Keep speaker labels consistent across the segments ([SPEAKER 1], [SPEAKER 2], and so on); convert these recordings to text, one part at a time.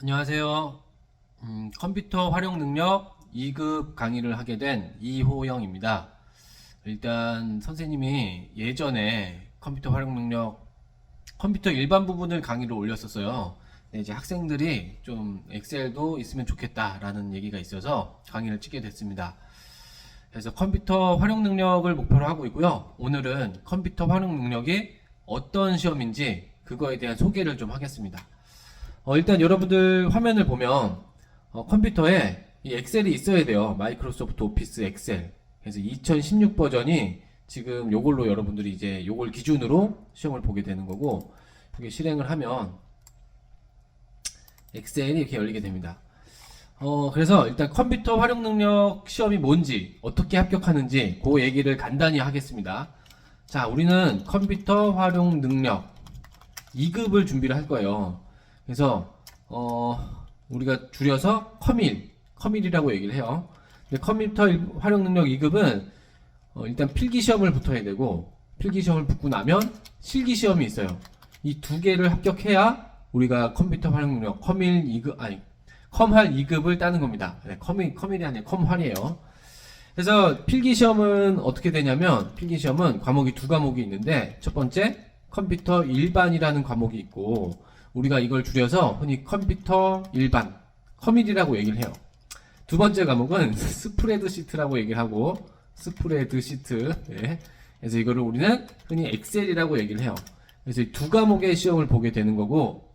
[SPEAKER 1] 안녕하세요. 컴퓨터 활용 능력 2급 강의를 하게 된 이호영입니다. 일단 선생님이 예전에 컴퓨터 활용 능력 컴퓨터 일반 부분을 강의로 올렸었어요. 근데 이제 학생들이 좀 엑셀도 있으면 좋겠다라는 얘기가 있어서 강의를 찍게 됐습니다. 그래서 컴퓨터 활용 능력을 목표로 하고 있고요. 오늘은 컴퓨터 활용 능력이 어떤 시험인지 그거에 대한 소개를 좀 하겠습니다. 일단 여러분들 화면을 보면 컴퓨터에 이 엑셀이 있어야 돼요. 마이크로소프트 오피스 엑셀. 그래서 2016 버전이 지금 요걸로 여러분들이 이제 요걸 기준으로 시험을 보게 되는 거고, 이게 실행을 하면 엑셀이 이렇게 열리게 됩니다. 그래서 일단 컴퓨터 활용 능력 시험이 뭔지, 어떻게 합격하는지 그 얘기를 간단히 하겠습니다. 자, 우리는 컴퓨터 활용 능력 2급을 준비를 할 거예요. 그래서 우리가 줄여서 커밀이라고 얘기를 해요. 근데 컴퓨터 활용 능력 2급은 일단 필기 시험을 붙어야 되고, 필기 시험을 붙고 나면 실기 시험이 있어요. 이 두 개를 합격해야 우리가 컴퓨터 활용 능력 컴활 2급을 따는 겁니다. 네, 커밀이 아니라 컴활이에요. 그래서 필기 시험은 어떻게 되냐면, 필기 시험은 과목이 두 과목이 있는데, 첫 번째 컴퓨터 일반이라는 과목이 있고, 우리가 이걸 줄여서 흔히 컴퓨터 일반, 커밀이라고 얘기를 해요. 두 번째 과목은 스프레드시트라고 얘기를 하고, 스프레드시트. 네. 그래서 이거를 우리는 흔히 엑셀이라고 얘기를 해요. 그래서 이 두 과목의 시험을 보게 되는 거고,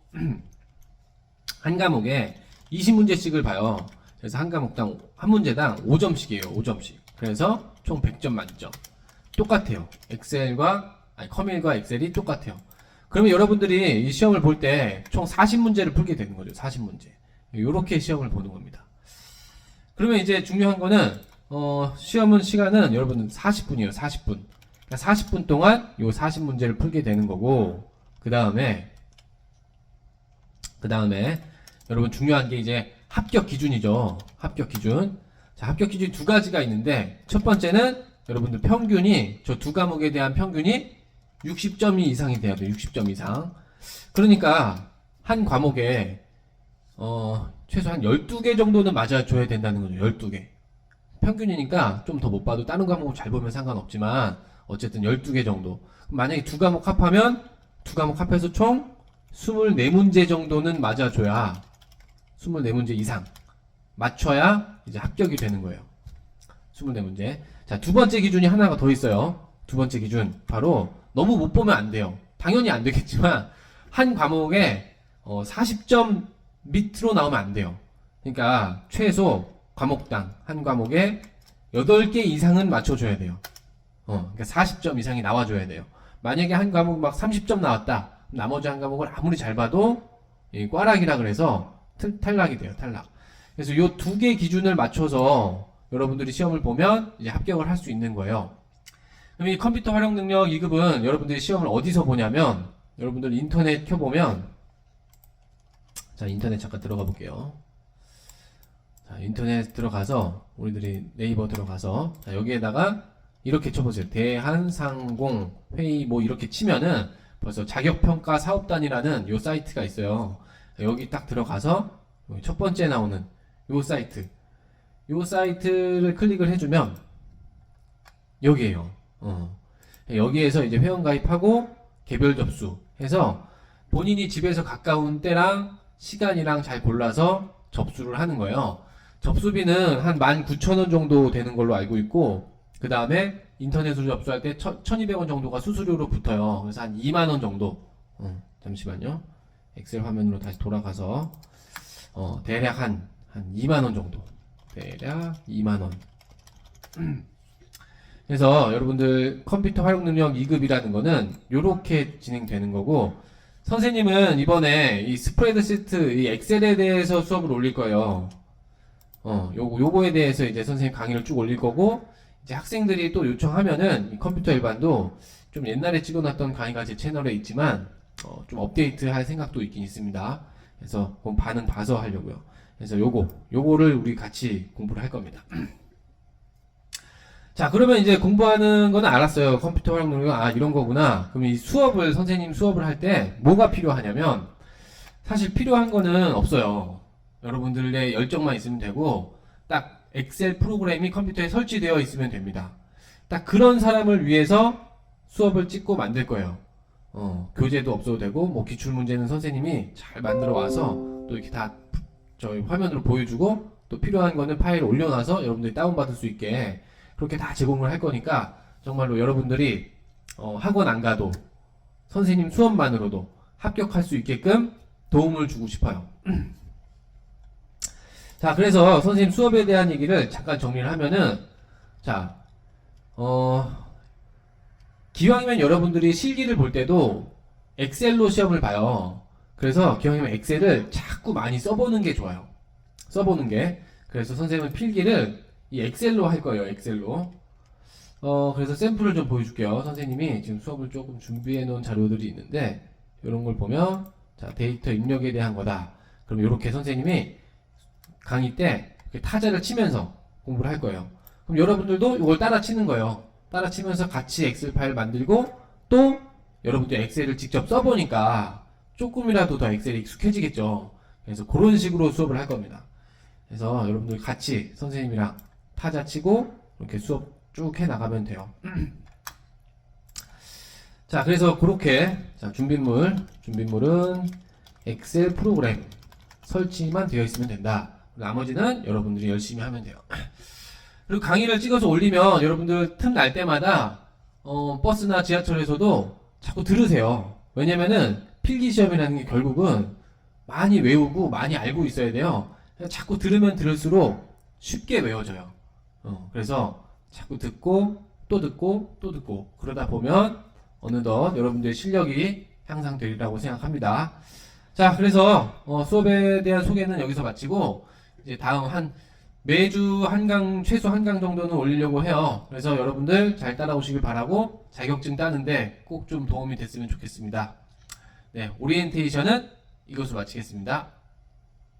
[SPEAKER 1] 한 과목에 20문제씩을 봐요. 그래서 한 과목당, 한 문제당 5점씩이에요. 5점씩. 그래서 총 100점 만점. 똑같아요. 커밀과 엑셀이 똑같아요. 그러면 여러분들이 이 시험을 볼 때 총 40문제를 풀게 되는 거죠. 40문제. 요렇게 시험을 보는 겁니다. 그러면 이제 중요한 거는, 시간은 여러분은 40분이에요. 40분. 그러니까 40분 동안 요 40문제를 풀게 되는 거고, 그 다음에 여러분 중요한 게 이제 합격 기준이죠. 합격 기준. 자, 합격 기준이 두 가지가 있는데, 첫 번째는 여러분들 평균이, 저 두 과목에 대한 평균이 60점이 이상이 돼야 돼요. 60점 이상. 그러니까 한 과목에 최소한 12개 정도는 맞아줘야 된다는 거죠. 12개. 평균이니까 좀 더 못 봐도 다른 과목 잘 보면 상관없지만 어쨌든 12개 정도. 만약에 두 과목 합하면 두 과목 합해서 총 24문제 정도는 맞아줘야, 24문제 이상 맞춰야 이제 합격이 되는 거예요. 24문제. 자, 두 번째 기준이 하나가 더 있어요. 두 번째 기준. 바로 너무 못 보면 안 돼요. 당연히 안 되겠지만 한 과목에 40점 밑으로 나오면 안 돼요. 그러니까 최소 과목당 한 과목에 8개 이상은 맞춰줘야 돼요. 그러니까 40점 이상이 나와줘야 돼요. 만약에 한 과목 막 30점 나왔다. 나머지 한 과목을 아무리 잘 봐도 꽈락이라 그래서 탈락이 돼요. 탈락. 그래서 요 두 개 기준을 맞춰서 여러분들이 시험을 보면 이제 합격을 할 수 있는 거예요. 그럼 이 컴퓨터 활용 능력 2급은 여러분들이 시험을 어디서 보냐면, 여러분들 인터넷 켜보면, 자, 인터넷 잠깐 들어가 볼게요. 자, 인터넷 들어가서, 우리들이 네이버 들어가서, 자, 여기에다가 이렇게 쳐보세요. 대한상공 회의 뭐 이렇게 치면은 벌써 자격평가 사업단이라는 요 사이트가 있어요. 여기 딱 들어가서 여기 첫 번째 나오는 요 사이트를 클릭을 해주면 여기에요. 여기에서 이제 회원가입하고 개별 접수 해서 본인이 집에서 가까운 때랑 시간이랑 잘 골라서 접수를 하는 거예요. 접수비는 한 19,000원 정도 되는 걸로 알고 있고, 그 다음에 인터넷으로 접수할 때 1,200원 정도가 수수료로 붙어요. 그래서 한 2만원 정도. 잠시만요. 엑셀 화면으로 다시 돌아가서 대략 한 2만원 정도. 대략 2만원. 그래서 여러분들 컴퓨터 활용 능력 2급이라는 거는 요렇게 진행되는 거고, 선생님은 이번에 이 스프레드시트, 이 엑셀에 대해서 수업을 올릴 거예요. 요거에 대해서 이제 선생님 강의를 쭉 올릴 거고, 이제 학생들이 또 요청하면은 이 컴퓨터 일반도 좀 옛날에 찍어놨던 강의가 제 채널에 있지만 좀 업데이트 할 생각도 있긴 있습니다. 그래서 그건 반응 봐서 하려고요. 그래서 요거를 우리 같이 공부를 할 겁니다. 자, 그러면 이제 공부하는 거는 알았어요. 컴퓨터 활용 능력, 이런 거구나. 그럼 이 선생님 수업을 할 때 뭐가 필요하냐면, 사실 필요한 거는 없어요. 여러분들의 열정만 있으면 되고 딱 엑셀 프로그램이 컴퓨터에 설치되어 있으면 됩니다. 딱 그런 사람을 위해서 수업을 찍고 만들 거예요. 교재도 없어도 되고 뭐 기출 문제는 선생님이 잘 만들어 와서 또 이렇게 다 저희 화면으로 보여주고 또 필요한 거는 파일을 올려놔서 여러분들이 다운받을 수 있게 그렇게 다 제공을 할 거니까 정말로 여러분들이 학원 안 가도 선생님 수업만으로도 합격할 수 있게끔 도움을 주고 싶어요. 자, 그래서 선생님 수업에 대한 얘기를 잠깐 정리를 하면은, 자, 기왕이면 여러분들이 실기를 볼 때도 엑셀로 시험을 봐요. 그래서 기왕이면 엑셀을 자꾸 많이 써보는 게 좋아요. 써보는 게. 그래서 선생님은 필기를 이 엑셀로 할 거예요. 엑셀로. 그래서 샘플을 좀 보여줄게요. 선생님이 지금 수업을 조금 준비해 놓은 자료들이 있는데, 이런 걸 보면, 자, 데이터 입력에 대한 거다. 그럼 이렇게 선생님이 강의 때 타자를 치면서 공부를 할 거예요. 그럼 여러분들도 이걸 따라 치는 거예요. 따라 치면서 같이 엑셀 파일 만들고 또 여러분들 엑셀을 직접 써보니까 조금이라도 더 엑셀이 익숙해지겠죠. 그래서 그런 식으로 수업을 할 겁니다. 그래서 여러분들 같이 선생님이랑 타자 치고 이렇게 수업 쭉 해 나가면 돼요. 자, 그래서 그렇게 자, 준비물은 엑셀 프로그램 설치만 되어 있으면 된다. 나머지는 여러분들이 열심히 하면 돼요. 그리고 강의를 찍어서 올리면 여러분들 틈 날 때마다 버스나 지하철에서도 자꾸 들으세요. 왜냐면은 필기시험이라는 게 결국은 많이 외우고 많이 알고 있어야 돼요. 자꾸 들으면 들을수록 쉽게 외워져요. 그래서 자꾸 듣고 또 듣고 또 듣고 그러다 보면 어느덧 여러분들의 실력이 향상되리라고 생각합니다. 자, 그래서 수업에 대한 소개는 여기서 마치고 이제 다음 매주 최소 한 강 정도는 올리려고 해요. 그래서 여러분들 잘 따라오시길 바라고 자격증 따는데 꼭 좀 도움이 됐으면 좋겠습니다. 네, 오리엔테이션은 이것으로 마치겠습니다.